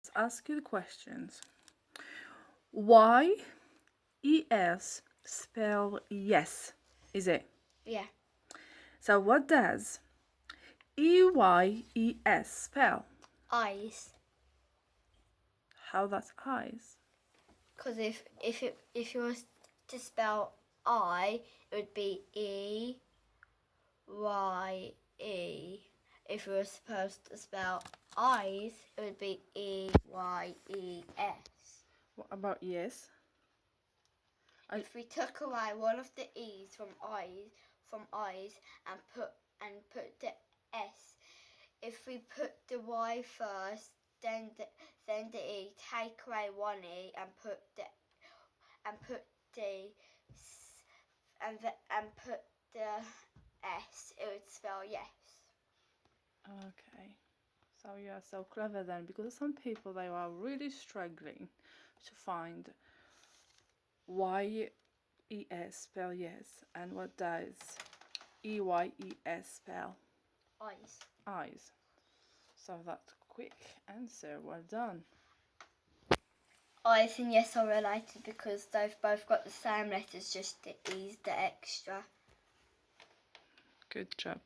Let's ask you the questions. Why ES spell yes, is it? Yeah. So what does EYES spell? Eyes. How that's eyes? Because if you was to spell I, it would be E Y E. If you were supposed to spell eyes, it would be EYES. What about yes? If we took away one of the E's from eyes and put the S, if we put the Y first, then the E, take away one E and put the S, it would spell yes. Okay. So you are so clever then, because some people they are really struggling to find why ES spell yes and what does EYES spell Eyes. eyes. So that's a quick answer. Well done. Eyes and yes are related because they've both got the same letters, just the E's the extra. Good job.